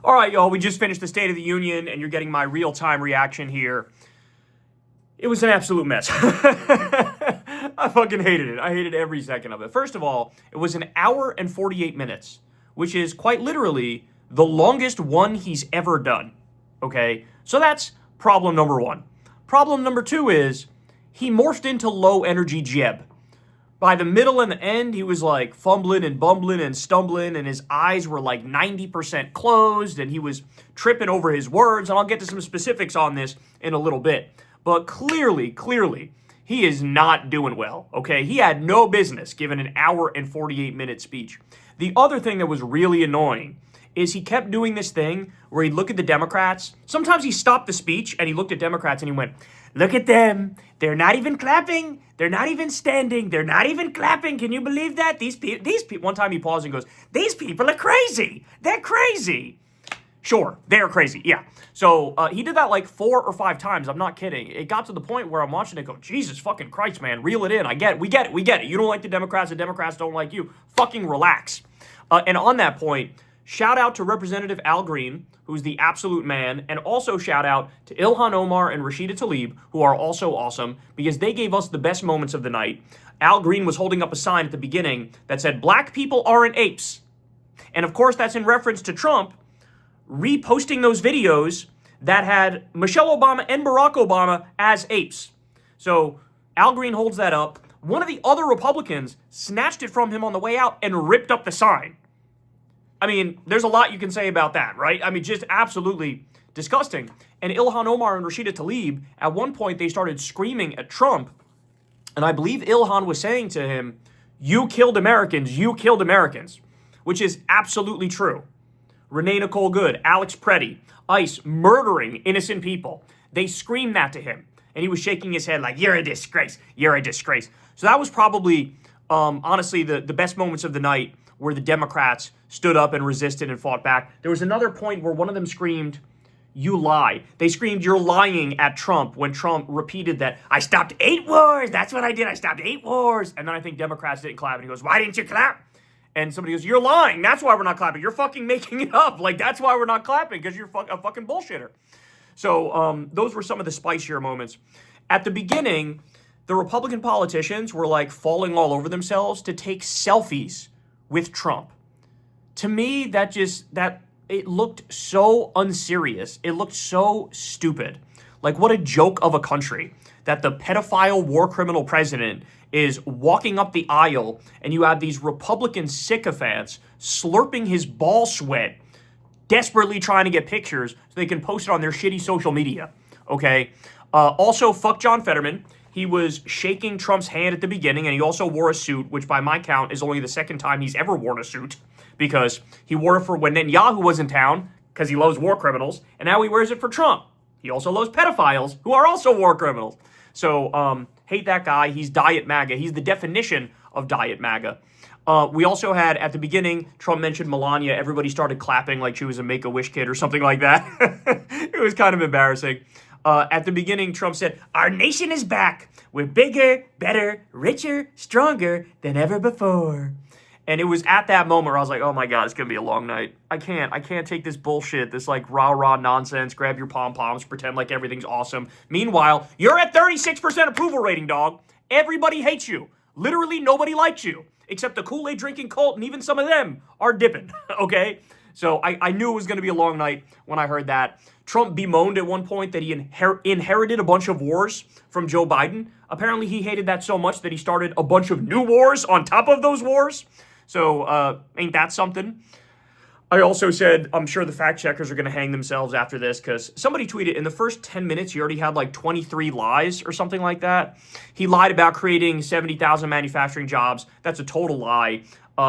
All right, y'all, we just finished the State of the Union, and you're getting my real-time reaction here. It was an absolute mess. I fucking hated it. I hated every second of it. First of all, it was an hour and 48 minutes, which is quite literally the longest one he's ever done. Okay? So that's problem number one. Problem number two is he morphed into low-energy Jeb. By the middle and the end, he was like fumbling and bumbling and stumbling, and his eyes were like 90% closed, and he was tripping over his words. And I'll get to some specifics on this in a little bit. But clearly, he is not doing well, okay? He had no business giving an hour and 48-minute speech. The other thing that was really annoying is he kept doing this thing where he'd look at the Democrats. Sometimes he stopped the speech and he looked at Democrats and he went, "Look at them. They're not even clapping. They're not even standing. They're not even clapping. Can you believe that? These people." One time he paused and goes, "These people are crazy. They're crazy." Sure, they're crazy, yeah. So he did that like 4 or 5 times. I'm not kidding. It got to the point where I'm watching it go, Jesus fucking Christ, man, reel it in. I get it. We get it. You don't like the Democrats don't like you. Fucking relax. And on that point, shout out to Representative Al Green, who's the absolute man, and also shout out to Ilhan Omar and Rashida Tlaib, who are also awesome, because they gave us the best moments of the night. Al Green was holding up a sign at the beginning that said, "Black people aren't apes." And of course, that's in reference to Trump reposting those videos that had Michelle Obama and Barack Obama as apes. So Al Green holds that up. One of the other Republicans snatched it from him on the way out and ripped up the sign. I mean, there's a lot you can say about that, right? I mean, just absolutely disgusting. And Ilhan Omar and Rashida Tlaib, at one point, they started screaming at Trump. And I believe Ilhan was saying to him, "You killed Americans, which is absolutely true. Renee Nicole Good, Alex Preddy, ICE murdering innocent people. They screamed that to him. And he was shaking his head like, "You're a disgrace. You're a disgrace." So that was probably, honestly, the best moments of the night where the Democrats stood up and resisted and fought back. There was another point where one of them screamed, "You lie." They screamed, "You're lying," at Trump when Trump repeated that, "I stopped 8 wars. That's what I did. I stopped 8 wars. And then I think Democrats didn't clap. And he goes, "Why didn't you clap?" And somebody goes, "You're lying. That's why we're not clapping. You're fucking making it up. Like, that's why we're not clapping, because you're a fucking bullshitter." So those were some of the spicier moments. At the beginning, the Republican politicians were like falling all over themselves to take selfies with Trump. To me, that it looked so unserious. It looked so stupid. Like, what a joke of a country that the pedophile war criminal president is walking up the aisle and you have these Republican sycophants slurping his ball sweat, desperately trying to get pictures so they can post it on their shitty social media, okay? Also, fuck John Fetterman. He was shaking Trump's hand at the beginning, and he also wore a suit, which by my count is only the second time he's ever worn a suit, because he wore it for when Netanyahu was in town, because he loves war criminals, and now he wears it for Trump. He also loves pedophiles, who are also war criminals. So, hate that guy. He's Diet MAGA. He's the definition of Diet MAGA. We also had, at the beginning, Trump mentioned Melania. Everybody started clapping like she was a Make-A-Wish kid or something like that. It was kind of embarrassing. At the beginning, Trump said, "Our nation is back. We're bigger, better, richer, stronger than ever before." And it was at that moment where I was like, oh my God, it's going to be a long night. I can't take this bullshit, this like rah-rah nonsense, grab your pom-poms, pretend like everything's awesome. Meanwhile, you're at 36% approval rating, dog. Everybody hates you. Literally nobody likes you, except the Kool-Aid drinking cult, and even some of them are dipping, okay? So I knew it was going to be a long night when I heard that. Trump bemoaned at one point that he inherited a bunch of wars from Joe Biden. Apparently he hated that so much that he started a bunch of new wars on top of those wars. So, ain't that something? I also said, I'm sure the fact checkers are going to hang themselves after this, because somebody tweeted, in the first 10 minutes, he already had like 23 lies or something like that. He lied about creating 70,000 manufacturing jobs. That's a total lie.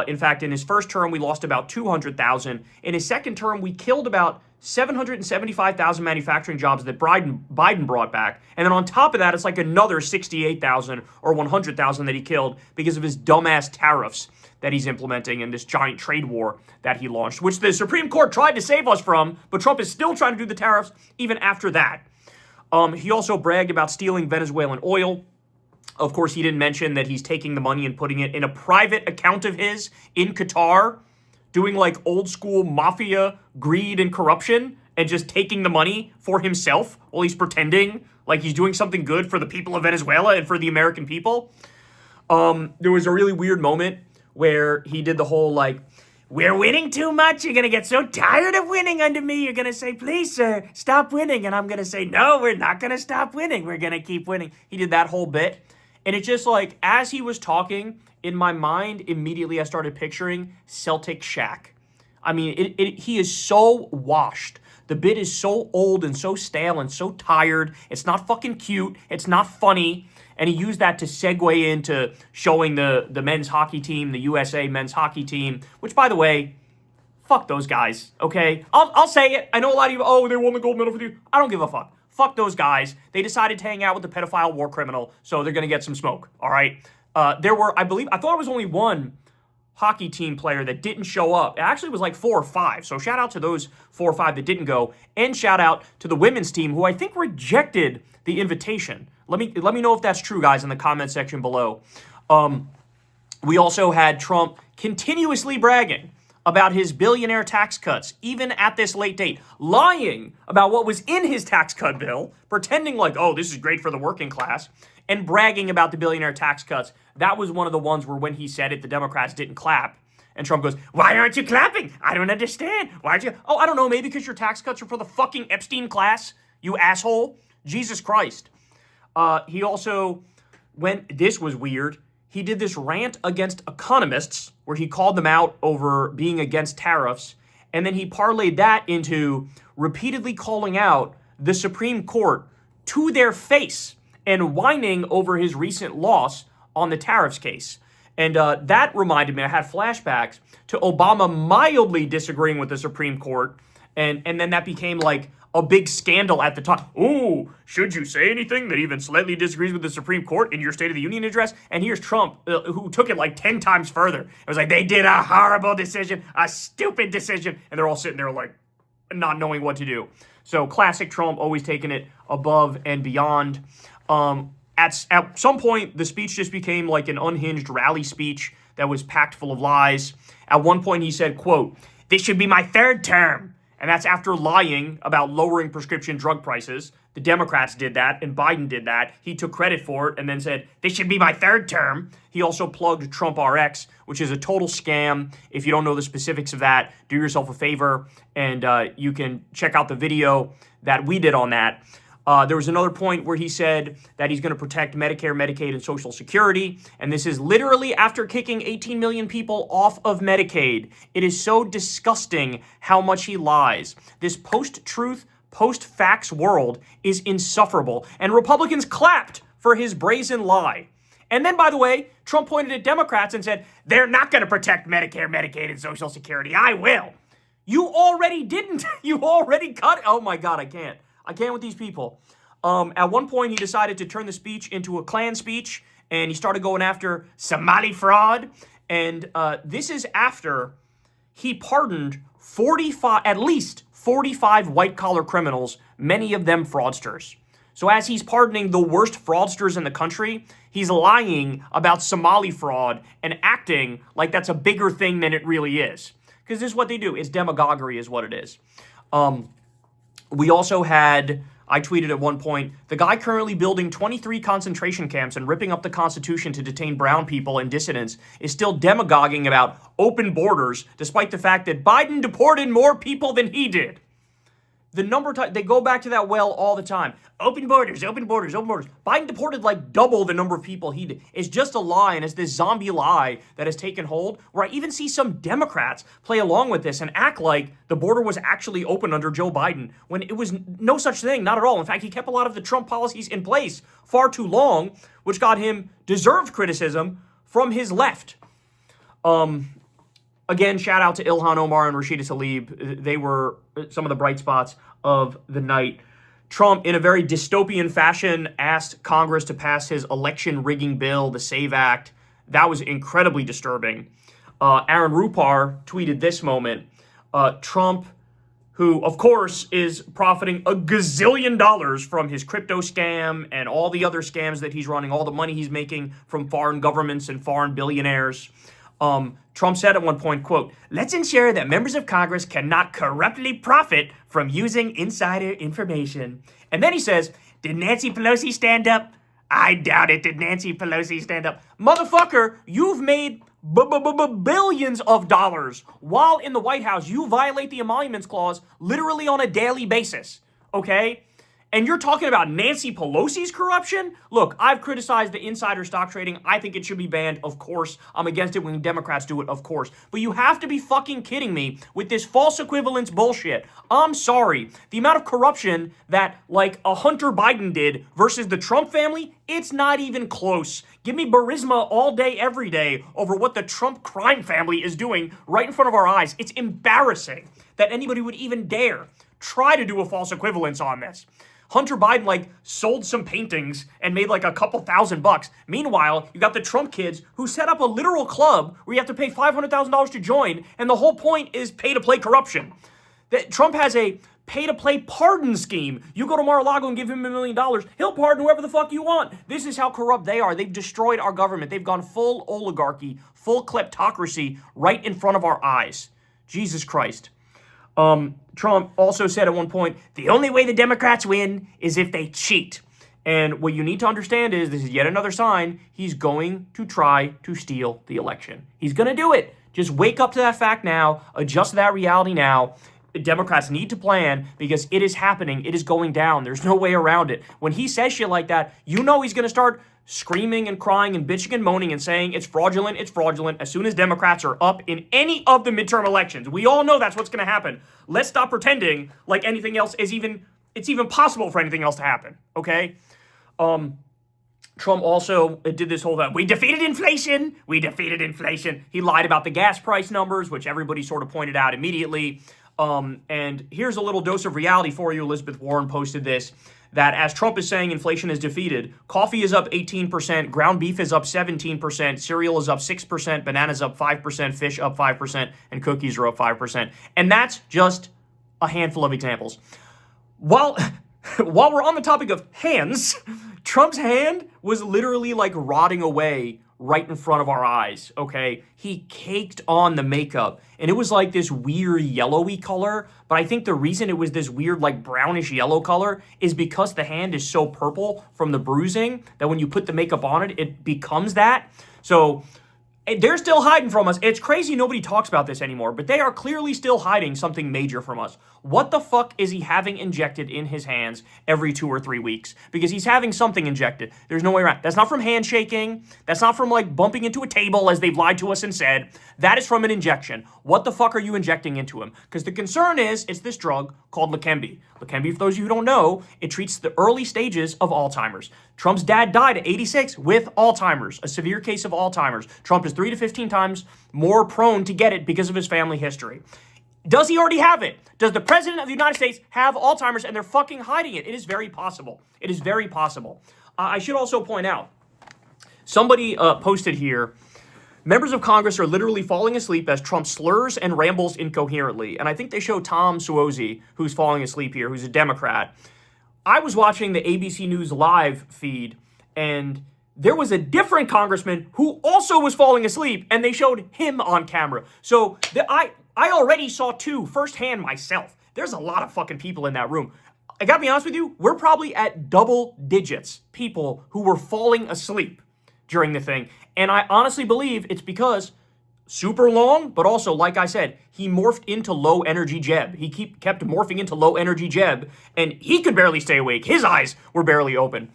In fact, in his first term, we lost about 200,000. In his second term, we killed about 775,000 manufacturing jobs that Biden brought back. And then on top of that, it's like another 68,000 or 100,000 that he killed because of his dumbass tariffs that he's implementing in this giant trade war that he launched, which the Supreme Court tried to save us from, but Trump is still trying to do the tariffs even after that. He also bragged about stealing Venezuelan oil. Of course, he didn't mention that he's taking the money and putting it in a private account of his in Qatar doing like old school mafia greed and corruption and just taking the money for himself while he's pretending like he's doing something good for the people of Venezuela and for the American people. There was a really weird moment where he did the whole like, we're winning too much. You're going to get so tired of winning under me. You're going to say, please, sir, stop winning. And I'm going to say, no, we're not going to stop winning. We're going to keep winning. He did that whole bit. And it just like, as he was talking, in my mind, immediately I started picturing Celtic Shaq. I mean, he is so washed. The bit is so old and so stale and so tired. It's not fucking cute. It's not funny. And he used that to segue into showing the men's hockey team, the USA men's hockey team, which, by the way, fuck those guys, okay? I'll say it. I know a lot of you, oh, they won the gold medal for you. I don't give a fuck. Fuck those guys. They decided to hang out with the pedophile war criminal, so they're going to get some smoke, all right? There were, I thought it was only one hockey team player that didn't show up. It actually was like 4 or 5. So shout out to those 4 or 5 that didn't go, and shout out to the women's team, who I think rejected the invitation. Let me know if that's true, guys, in the comment section below. We also had Trump continuously bragging about his billionaire tax cuts, even at this late date, lying about what was in his tax cut bill, pretending like, oh, this is great for the working class, and bragging about the billionaire tax cuts. That was one of the ones where when he said it, the Democrats didn't clap. And Trump goes, why aren't you clapping? I don't understand. Why aren't you? Oh, I don't know, maybe because your tax cuts are for the fucking Epstein class, you asshole. Jesus Christ. He also this was weird, he did this rant against economists where he called them out over being against tariffs, and then he parlayed that into repeatedly calling out the Supreme Court to their face and whining over his recent loss on the tariffs case. And that reminded me, I had flashbacks to Obama mildly disagreeing with the Supreme Court, and then that became like a big scandal at the time. Ooh, should you say anything that even slightly disagrees with the Supreme Court in your State of the Union address? And here's Trump, who took it like 10 times further. It was like, they did a horrible decision, a stupid decision. And they're all sitting there like not knowing what to do. So classic Trump, always taking it above and beyond. At some point, the speech just became like an unhinged rally speech that was packed full of lies. At one point, he said, quote, this should be my 3rd term. And that's after lying about lowering prescription drug prices. The Democrats did that, and Biden did that. He took credit for it and then said, this should be my 3rd term. He also plugged Trump RX, which is a total scam. If you don't know the specifics of that, do yourself a favor, and you can check out the video that we did on that. There was another point where he said that he's going to protect Medicare, Medicaid, and Social Security. And this is literally after kicking 18 million people off of Medicaid. It is so disgusting how much he lies. This post-truth, post-facts world is insufferable. And Republicans clapped for his brazen lie. And then, by the way, Trump pointed at Democrats and said, they're not going to protect Medicare, Medicaid, and Social Security. I will. You already didn't. You already cut. Oh, my God, I can't with these people. At one point, he decided to turn the speech into a Klan speech, and he started going after Somali fraud. And this is after he pardoned at least 45 white-collar criminals, many of them fraudsters. So as he's pardoning the worst fraudsters in the country, he's lying about Somali fraud and acting like that's a bigger thing than it really is. Because this is what they do. It's demagoguery is what it is. We also had, I tweeted at one point, the guy currently building 23 concentration camps and ripping up the Constitution to detain brown people and dissidents is still demagoguing about open borders, despite the fact that Biden deported more people than he did. They go back to that well all the time. Open borders, open borders, open borders. Biden deported like double the number of people he did. It's just a lie, and it's this zombie lie that has taken hold, where I even see some Democrats play along with this and act like the border was actually open under Joe Biden, when it was no such thing, not at all. In fact, he kept a lot of the Trump policies in place far too long, which got him deserved criticism from his left. Again, shout out to Ilhan Omar and Rashida Tlaib. They were some of the bright spots of the night. Trump, in a very dystopian fashion, asked Congress to pass his election rigging bill, the SAVE Act. That was incredibly disturbing. Aaron Rupar tweeted this moment. Trump, who, of course, is profiting a gazillion dollars from his crypto scam and all the other scams that he's running, all the money he's making from foreign governments and foreign billionaires, Trump said at one point, quote, "Let's ensure that members of Congress cannot corruptly profit from using insider information." And then he says, "Did Nancy Pelosi stand up? I doubt it. Did Nancy Pelosi stand up?" Motherfucker, you've made billions of dollars while in the White House. You violate the Emoluments Clause literally on a daily basis, okay? And you're talking about Nancy Pelosi's corruption? Look, I've criticized the insider stock trading. I think it should be banned, of course. I'm against it when Democrats do it, of course. But you have to be fucking kidding me with this false equivalence bullshit. I'm sorry. The amount of corruption that, like, a Hunter Biden did versus the Trump family, it's not even close. Give me Burisma all day, every day over what the Trump crime family is doing right in front of our eyes. It's embarrassing that anybody would even dare try to do a false equivalence on this. Hunter Biden, like, sold some paintings and made like a couple $1,000. Meanwhile, you got the Trump kids who set up a literal club where you have to pay $500,000 to join, and the whole point is pay-to-play corruption. That Trump has a pay-to-play pardon scheme. You go to Mar-a-Lago and give him $1 million, he'll pardon whoever the fuck you want. This is how corrupt they are. They've destroyed our government. They've gone full oligarchy, full kleptocracy right in front of our eyes. Jesus Christ. Trump also said at one point, the only way the Democrats win is if they cheat. And what you need to understand is, this is yet another sign, he's going to try to steal the election. He's going to do it. Just wake up to that fact now, adjust to that reality now. Democrats need to plan because it is happening. It is going down. There's no way around it. When he says shit like that, you know he's going to start screaming and crying and bitching and moaning and saying it's fraudulent, as soon as Democrats are up in any of the midterm elections. We all know that's what's going to happen. Let's stop pretending like anything else is it's even possible for anything else to happen, okay? Trump also did this whole we defeated inflation. He lied about the gas price numbers, which everybody sort of pointed out immediately. And here's a little dose of reality for you. Elizabeth Warren posted this, that as Trump is saying inflation is defeated, coffee is up 18%, ground beef is up 17%, cereal is up 6%, bananas up 5%, fish up 5%, and cookies are up 5%. And that's just a handful of examples. While we're on the topic of hands, Trump's hand was literally like rotting away right in front of our eyes, okay? He caked on the makeup, and it was like this weird yellowy color, but I think the reason it was this weird like brownish yellow color is because the hand is so purple from the bruising that when you put the makeup on it, it becomes that. So they're still hiding from us. It's crazy nobody talks about this anymore, but they are clearly still hiding something major from us. What the fuck is he having injected in his hands every 2 or 3 weeks? Because he's having something injected. There's no way around. That's not from handshaking. That's not from like bumping into a table as they've lied to us and said. That is from an injection. What the fuck are you injecting into him? Because the concern is, it's this drug called Leqembi. Leqembi, for those of you who don't know, it treats the early stages of Alzheimer's. Trump's dad died at 86 with Alzheimer's, a severe case of Alzheimer's. Trump is 3 to 15 times more prone to get it because of his family history. Does he already have it? Does the president of the United States have Alzheimer's and they're fucking hiding it? It is very possible. It is very possible. I should also point out, somebody posted here, members of Congress are literally falling asleep as Trump slurs and rambles incoherently. And I think they show Tom Suozzi, who's falling asleep here, who's a Democrat. I was watching the ABC News live feed, and there was a different congressman who also was falling asleep, and they showed him on camera. So I already saw two firsthand myself. There's a lot of fucking people in that room. I gotta be honest with you, we're probably at double digits people who were falling asleep during the thing. And I honestly believe it's because super long, but also, like I said, he morphed into low energy Jeb. He kept morphing into low energy Jeb, and he could barely stay awake. His eyes were barely open.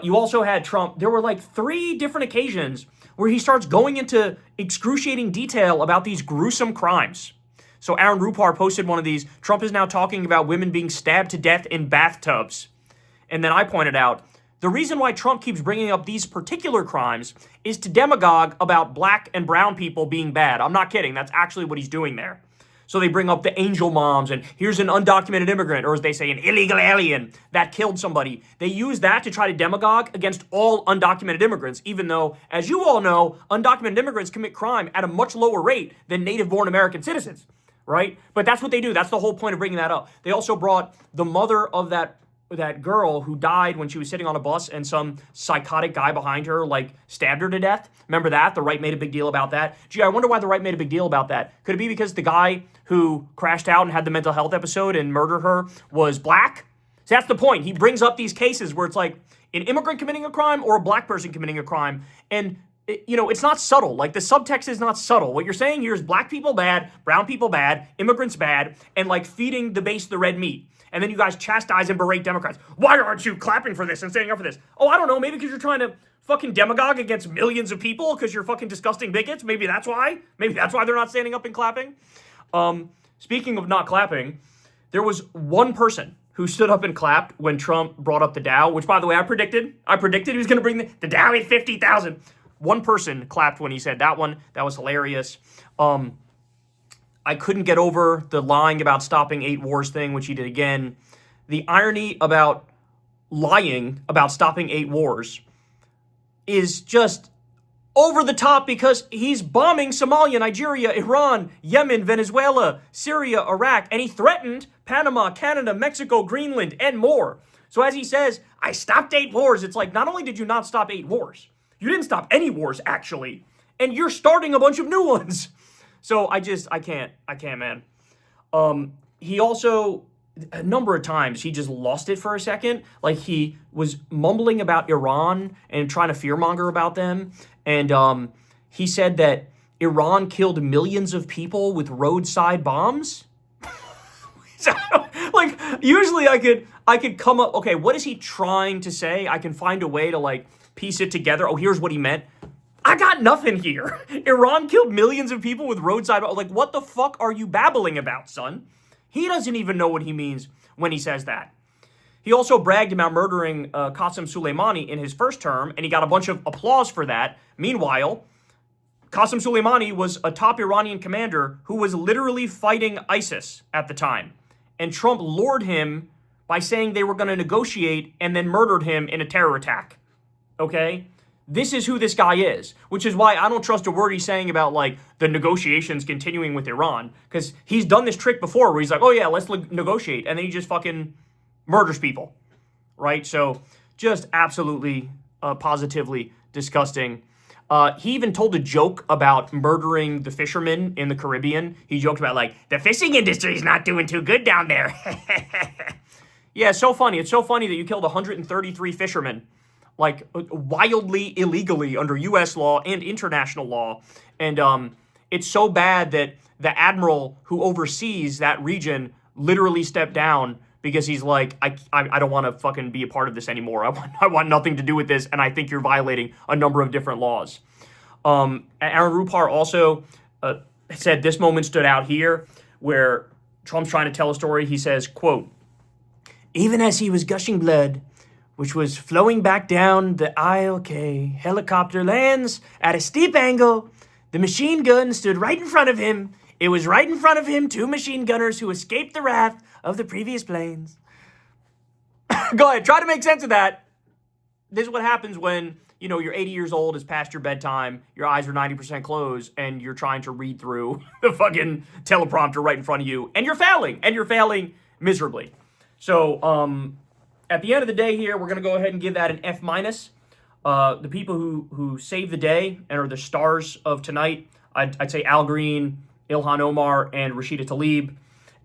You also had Trump. There were like 3 different occasions where he starts going into excruciating detail about these gruesome crimes. So Aaron Rupar posted one of these. Trump is now talking about women being stabbed to death in bathtubs. And then I pointed out, the reason why Trump keeps bringing up these particular crimes is to demagogue about black and brown people being bad. I'm not kidding. That's actually what he's doing there. So they bring up the angel moms, and here's an undocumented immigrant, or as they say, an illegal alien that killed somebody. They use that to try to demagogue against all undocumented immigrants, even though, as you all know, undocumented immigrants commit crime at a much lower rate than native-born American citizens, right? But that's what they do. That's the whole point of bringing that up. They also brought the mother of that that girl who died when she was sitting on a bus and some psychotic guy behind her, like, stabbed her to death. Remember that? The right made a big deal about that. Gee, I wonder why the right made a big deal about that. Could it be because the guy who crashed out and had the mental health episode and murdered her was black? So that's the point. He brings up these cases where it's like an immigrant committing a crime or a black person committing a crime. And, it's not subtle. Like, the subtext is not subtle. What you're saying here is black people bad, brown people bad, immigrants bad, and, like, feeding the base the red meat. And then you guys chastise and berate Democrats. Why aren't you clapping for this and standing up for this? Oh, I don't know. Maybe because you're trying to fucking demagogue against millions of people because you're fucking disgusting bigots. Maybe that's why. Maybe that's why they're not standing up and clapping. Speaking of not clapping, there was one person who stood up and clapped when Trump brought up the Dow, which, by the way, I predicted. He was going to bring the Dow at 50,000. One person clapped when he said that one. That was hilarious. I couldn't get over the lying about stopping 8 wars thing, which he did again. The irony about lying about stopping 8 wars is just over the top because he's bombing Somalia, Nigeria, Iran, Yemen, Venezuela, Syria, Iraq, and he threatened Panama, Canada, Mexico, Greenland, and more. So as he says, I stopped 8 wars. It's like, not only did you not stop 8 wars, you didn't stop any wars, actually, and you're starting a bunch of new ones. So I can't, man. He also, a number of times, he just lost it for a second. Like, he was mumbling about Iran and trying to fearmonger about them. And he said that Iran killed millions of people with roadside bombs. Like, usually I could come up, okay, what is he trying to say? I can find a way to, like, piece it together. Oh, here's what he meant. I got nothing here. Iran killed millions of people with roadside. Like, what the fuck are you babbling about, son? He doesn't even know what he means when he says that. He also bragged about murdering Qasem Soleimani in his first term, and he got a bunch of applause for that. Meanwhile, Qasem Soleimani was a top Iranian commander who was literally fighting ISIS at the time. And Trump lured him by saying they were going to negotiate and then murdered him in a terror attack. Okay? This is who this guy is, which is why I don't trust a word he's saying about, like, the negotiations continuing with Iran, because he's done this trick before where he's like, oh yeah, let's negotiate, and then he just fucking murders people, right? So just absolutely, positively disgusting. He even told a joke about murdering the fishermen in the Caribbean. He joked about, like, the fishing industry is not doing too good down there. Yeah, it's so funny. It's so funny that you killed 133 fishermen, like, wildly illegally under U.S. law and international law. And it's so bad that the admiral who oversees that region literally stepped down because he's like, I don't want to fucking be a part of this anymore. I want nothing to do with this, and I think you're violating a number of different laws. Aaron Rupar also said this moment stood out here where Trump's trying to tell a story. He says, quote, even as he was gushing blood, which was flowing back down the ILK helicopter lands at a steep angle, the machine gun stood right in front of him. It was right in front of him 2 machine gunners who escaped the wrath of the previous planes. Go ahead, try to make sense of that. This is what happens when, you're 80 years old, it's past your bedtime, your eyes are 90% closed, and you're trying to read through the fucking teleprompter right in front of you, and you're failing miserably. So, at the end of the day here, we're going to go ahead and give that an F-. The people who saved the day and are the stars of tonight, I'd say Al Green, Ilhan Omar, and Rashida Tlaib.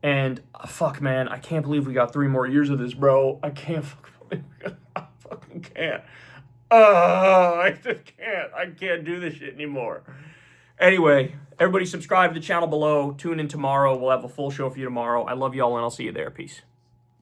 And fuck, man, I can't believe we got 3 more years of this, bro. I fucking can't. I just can't. I can't do this shit anymore. Anyway, everybody subscribe to the channel below. Tune in tomorrow. We'll have a full show for you tomorrow. I love y'all, and I'll see you there. Peace.